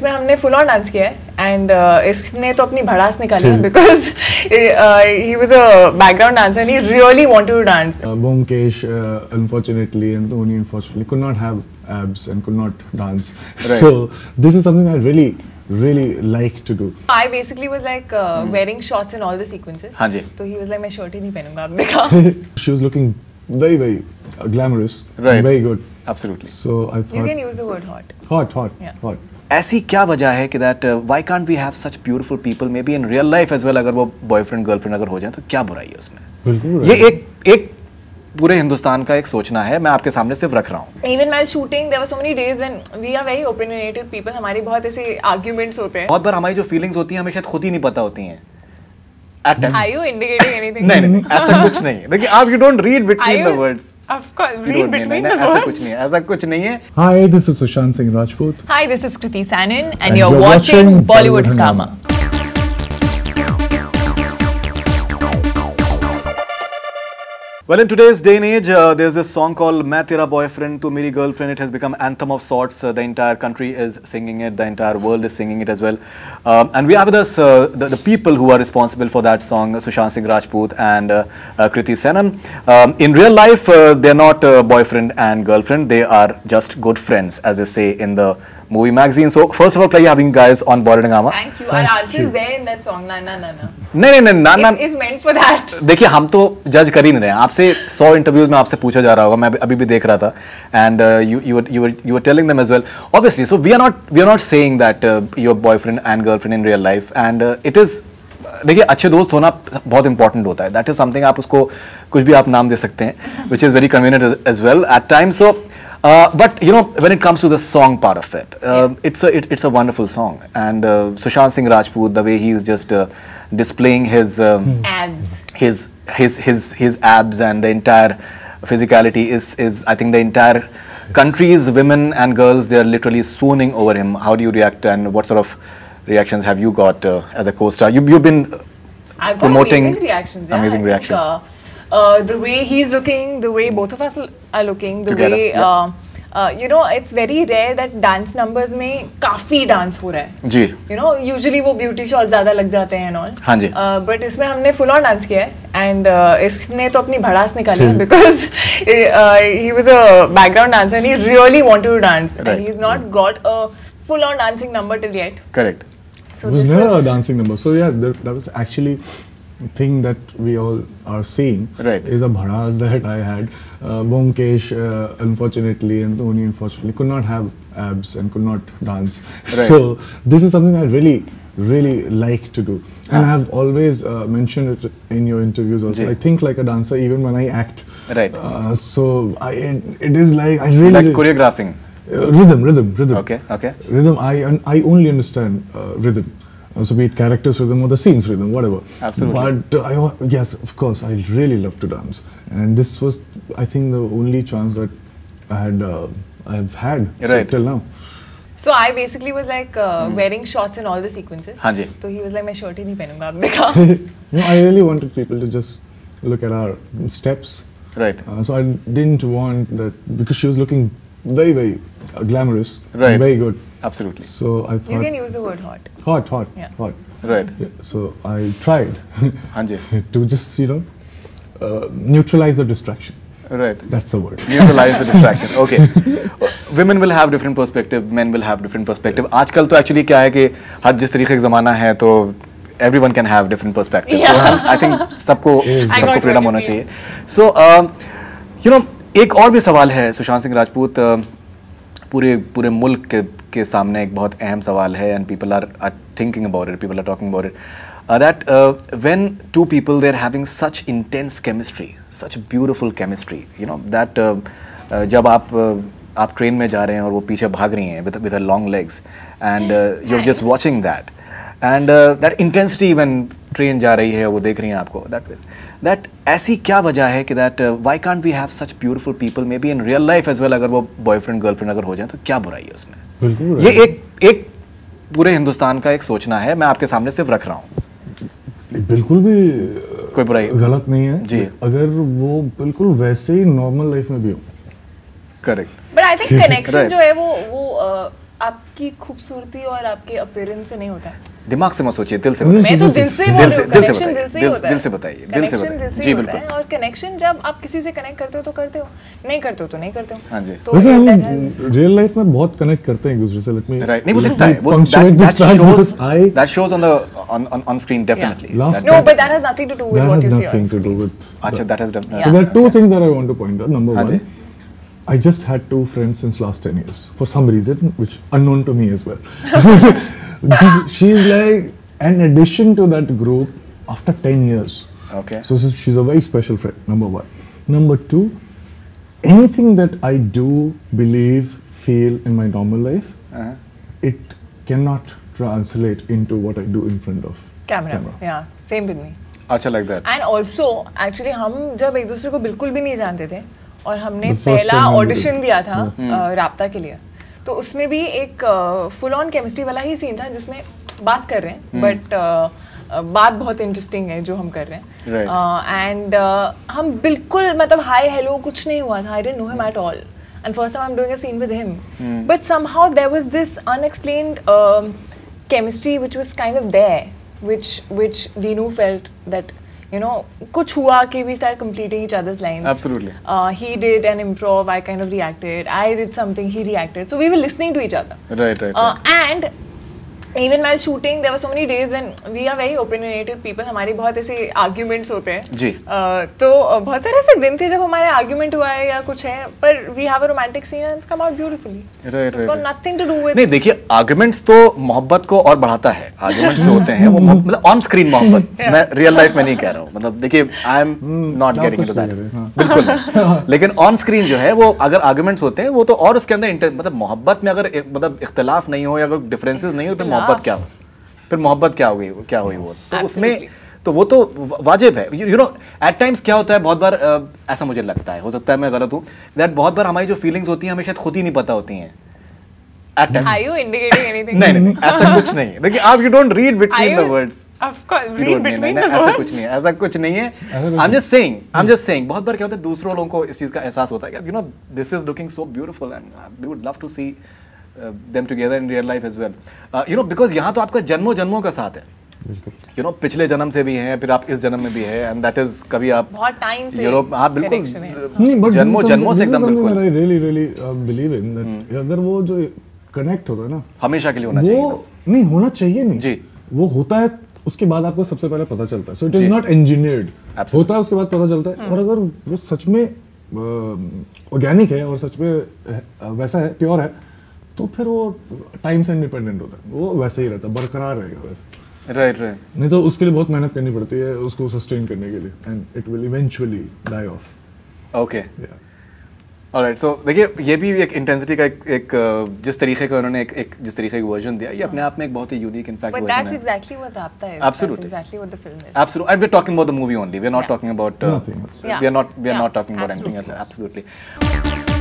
इसमें हमने full on dance किया है एंड इसने तो अपनी भड़ास निकाली है because he was a background dancer and he really wanted to dance. Bomkesh, unfortunately, and Dhoni unfortunately could not have abs and could not dance. Right. So this is something I really like to do. I basically was like wearing shorts in all the sequences. हाँ जी. तो he was like मैं shirt ही नहीं पहनूंगा, आप देखा. She was looking very glamorous, Right. very good. Absolutely. So I thought You can use the word hot. hot. Yeah. Hot. ऐसी क्या वजह है कि that why can't we have such beautiful people maybe in real life as well. अगर वो boyfriend girlfriend अगर हो जाए तो क्या बुराई है उसमें? बिल्कुल. ये एक पूरे हिंदुस्तान का एक सोचना है, मैं आपके सामने सिर्फ रख रहा हूँ. Even while shooting, there were so many days when we are very opinionated people. हमारी बहुत ऐसे arguments होते हैं. बहुत बार हमारी जो फीलिंग्स होती हैं हमें शायद खुद ही नहीं पता होती हैं. At times. Are you indicating anything? नहीं ऐसा कुछ नहीं है. देखिए आप you don't read between the words. Of course, read between the ऐसा words. कुछ नहीं है. Hi, this is Sushant Singh Rajput. Hi, this is Kriti Sanon, and And you're you're watching watching Bollywood Bollywood Hungama. Well, in today's day and age, there's this song called "Main Tera Boyfriend, Tu Meri Girlfriend." It has become anthem of sorts. The entire country is singing it. The entire world is singing it as well. And we have with us the people who are responsible for that song, Sushant Singh Rajput and Kriti Sanon. In real life, they're not boyfriend and girlfriend. They are just good friends, as they say in the movie magazine. So, first of all, pleasure having you guys on Bollywood Hungama. Thank you. Our answer is there in that song. Na na na na. नहीं ना It's meant for that. देखिए हम तो जज कर ही नहीं रहे हैं. आपसे 100 इंटरव्यूज में आपसे पूछा जा रहा होगा, मैं अभी भी देख रहा था. And you were telling them as well. Obviously, so we are not saying that your boyfriend and girlfriend in real life, and it is, देखिए अच्छे दोस्त होना बहुत इंपॉर्टेंट होता है. दैट इज समथिंग, आप उसको कुछ भी आप नाम दे सकते हैं, which is very convenient as well at times. So but you know, when it comes to the song part of it, it's a wonderful song, and Sushant Singh Rajput, the way he is just displaying his Abs. his abs and the entire physicality is I think the entire country's women and girls, they are literally swooning over him. How do you react, and what sort of reactions have you got as a co-star? You've been I've got promoting amazing reactions. Yeah, amazing I think, reactions. The way he's looking, the way both of us are looking, the Together, way you know, it's very rare that dance numbers में काफी dance हो रहा है. जी. You know, usually वो beauty shots ज़्यादा लग जाते हैं and all. हाँ जी. But इसमें हमने full on डांस किया है and इसने तो अपनी भड़ास निकाली है because he was a background dancer and he really wanted to dance. Right. And he's not got a full on dancing number till yet. Correct. So It was this never was a dancing number. So yeah, that was actually a thing that we all are seeing. Right. Is a bhadas that I had. Bomkesh, unfortunately, and Dhoni unfortunately could not have abs and could not dance. Right. So this is something I really like to do, and I have always mentioned it in your interviews also. Ji. I think like a dancer even when I act. Right. So it is like I really Like choreographing. Rhythm. Okay. Rhythm. I only understand rhythm. So be it characters rhythm or the scenes rhythm, whatever. Absolutely. But yes, of course, I really love to dance, and this was, I think, the only chance that I've had Right. till now. So I basically was like wearing shorts in all the sequences. हाँ जी. So he was like मैं shirt ही नहीं पहनूंगा, आप देखा. You know, I really wanted people to just look at our steps. Right. So I didn't want that, because she was looking very glamorous, Right. and very good. Absolutely. So I thought You can use the word hot. hot. Yeah. Right. Yeah, so I tried हाँ जी. to just neutralize the distraction. Right. That's the word. Neutralize the distraction. Okay. Women will have different perspective. Men will have different perspective. आजकल तो actually क्या है कि हर जिस तरीके का ज़माना है तो everyone can have different perspective. Yeah. So, I think सबको I got freedom what होना you चाहिए. So you know, एक और भी सवाल है सुशांत सिंह राजपूत, पूरे मुल्क के सामने एक बहुत अहम सवाल है, and people are thinking about it, people are talking about it. That when two people, they're having such intense chemistry, such beautiful chemistry, you know, that जब आप ट्रेन में जा रहे हैं और वो पीछे भाग रही हैं with her long legs, and you're just watching that, and that intensity when train जा रही है वो देख रही हैं आपको, that ऐसी क्या वजह है कि that why can't we have such beautiful people maybe in real life as well? अगर वो boyfriend girlfriend अगर हो जाए तो क्या बुराई है उसमें? बिल्कुल. ये एक पूरे हिंदुस्तान का एक सोचना है, मैं आपके सामने सिर्फ रख रहा हूँ. बिल्कुल भी कोई बुराई गलत नहीं है जी. अगर वो बिल्कुल वैसे ही नॉर्मल लाइफ में भी हो. Correct. But I think connection Right. जो है वो आप आपकी खूबसूरती और आपके अपीयरेंस से नहीं होता है। दिमाग से मत सोचिए, दिल से मैं तो दिल से बोल रही हूँ, दिल से connection दिल से ही होता है। दिल से बताइए, दिल से Connection बताइए। दिल से जी ही होता बिल्कुल। है, और कनेक्शन जब आप किसी से कनेक्ट करते हो तो करते हो, नहीं करते हो तो नहीं करते हो। हाँ जी। तो वैसे that हम has- रियल लाइफ में बहुत कनेक्ट करते हैं एक दूसरे से। लेट मी राइट, नहीं वो दिखता है, वो punctuate this fact because I that shows on the on screen definitely. Yeah. Last No, time- but that has nothing to do with that what has you see on nothing to do screen. with. अच्छा, that has done. So there are two things that I want to point out. Number हाँ जी। one, I just had two friends since last 10 years for some reason, which unknown to me as well. She's like an addition to that group after 10 years. Okay. So she's a very special friend, number one. Number two, anything that I do, believe, feel in my normal life, it cannot translate into what I do in front of Camera. Yeah, same with me. अच्छा, like that. And also actually हम जब एक दूसरे को बिल्कुल भी नहीं जानते थे और हमने The first पहला time we ऑडिशन did. दिया था राब्ता के लिए, तो उसमें भी एक फुल ऑन केमिस्ट्री वाला ही सीन था जिसमें बात कर रहे हैं बट बात बहुत इंटरेस्टिंग है जो हम कर रहे हैं एंड हम बिल्कुल मतलब हाय हेलो कुछ नहीं हुआ था, I didn't know him at all and first time I am doing a scene with him but somehow there was this unexplained chemistry which was kind of there which Dinu felt that you know kuch hua ki we started completing each other's lines. Absolutely. He did an improv, I kind of reacted, I did something, he reacted, so we were listening to each other. Right. And even while shooting there were so many days when we are very opinionated people, हमारी बहुत ऐसे arguments होते हैं जी। तो बहुत सारे ऐसे दिन थे जब हमारे argument हुआ है या कुछ है, पर we have a romantic scene and it's come out beautifully. Right, So it's got nothing to do with नहीं देखिए, आर्गुमेंट्स तो मोहब्बत को और बढ़ाता है। आर्गुमेंट्स जो होते हैं वो मतलब ऑन स्क्रीन मोहब्बत, मैं रियल लाइफ में नहीं कह रहा हूँ। मतलब देखिए, I am not getting into that, बिल्कुल नहीं। लेकिन ऑन स्क्रीन जो है वो अगर आर्गुमेंट्स होते हैं वो तो, और उसके अंदर मतलब मोहब्बत में अगर मतलब इख्तिलाफ नहीं हो या अगर डिफरेंसेस नहीं हो तो फिर मोहब्बत क्या हो, फिर मोहब्बत क्या हुई वो तो उसमें तो वो तो वाजिब है। यू नो एट टाइम्स क्या होता है, बहुत बार ऐसा मुझे लगता है, हो सकता है मैं गलत हूँ, दैट बहुत बार हमारी जो फीलिंग्स होती हैं हमें शायद खुद ही नहीं पता होती हैं। Are you indicating anything? नहीं ऐसा कुछ नहीं है। देखिए आप, you don't read between the words. Of course, read between the ऐसा words. कुछ नहीं है, ऐसा कुछ नहीं है। I'm just saying बहुत बार क्या होता है, दूसरों लोगों को इस चीज का एहसास होता है कि you know this is looking so beautiful and we would love to see them together in real life as well. You know because यहाँ तो आपका जन्मों जन्मों का साथ है। You know पिछले जन्म से भी हैं, फिर आप इस जन्म में भी है, and that is कभी आप बहुत टाइम से यूरोप, हाँ बिल्कुल connection है। नहीं, but जन्मों जन्मों से एकदम बिल्कुल I really believe in that अगर वो जो कनेक्ट होता है ना हमेशा के लिए होना चाहिए। वो नहीं होना चाहिए, नहीं जी। वो होता है उसके बाद आपको सबसे पहले पता चलता है। So it is not engineered, होता है उसके बाद पता चलता है। और अगर वो सच में ऑर्गेनिक है और सच में वैसा है, प्योर है, तो फिर वो टाइम से इंडिपेंडेंट होता है, वो वैसे ही रहता है, बरकरार रहेगा वैसे। राइट नहीं तो उसके लिए बहुत मेहनत करनी पड़ती है उसको सस्टेन करने के लिए, and it will eventually die off. Okay alright. So देखिए ये भी एक इंटेंसिटी का एक जिस तरीके का उन्होंने एक जिस तरीके का वर्जन दिया, ये अपने आप में एक बहुत ही unique in fact But version that's है। exactly what Rabta is. Absolutely. That's exactly what the film is. Absolutely. And we're talking about the movie only. We're not talking about Nothing else. we are not talking about anything else. Absolutely. Absolutely.